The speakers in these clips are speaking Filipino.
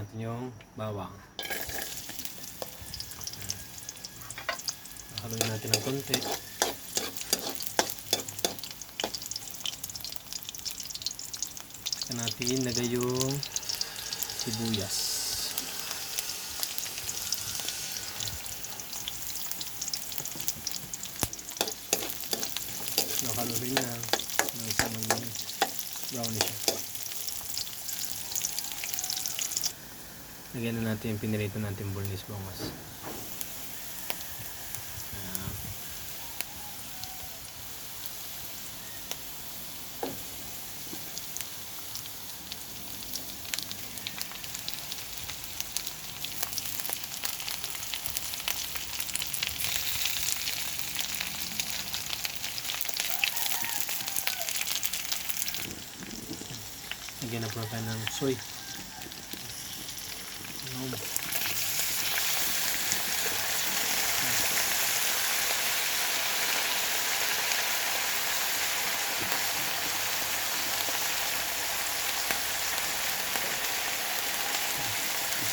natin yung bawang. Haluin natin ng konti. Saka natin lagay yung sibuyas. Haluin na ng isang brownish. Lagyan na natin yung pinirito natin Bolognese bangos. Lagyan na po tayo ng soy.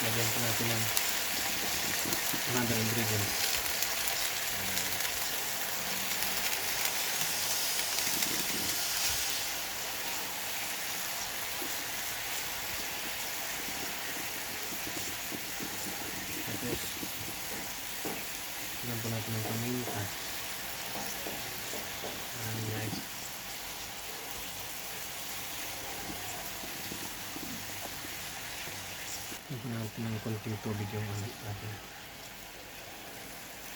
Lagyan po natin ng another ingredients. Tapos lagyan po natin ng paminta. Guys. Lagyan natin ng konting tubig yung natin.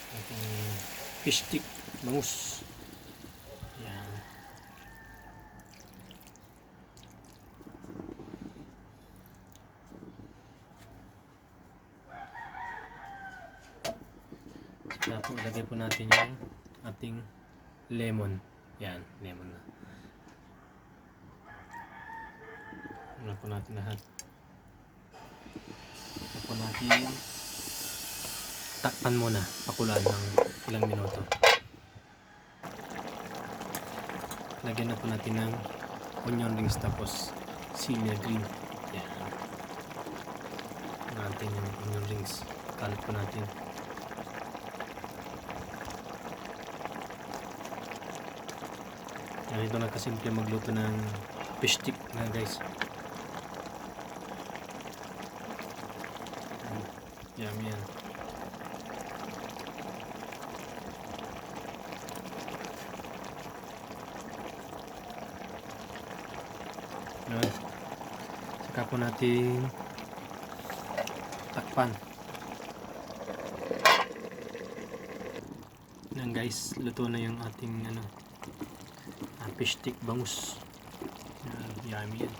Ating fish stick, bangus. Yan. Saka po ilagay po natin yung ating lemon. Yan, lemon na. Wala po natin lahat. Tapos natin takpan muna, pakulaan ng ilang minuto. Lagyan na po natin ng onion rings tapos sili green. Yan. Natin yung onion rings. Kalat po natin. Yan, ito na kasimple magluto ng fish stick na guys. Yan. Saka po natin takpan. Yan guys, luto na yung ating fish stick bangus. Yummy yan.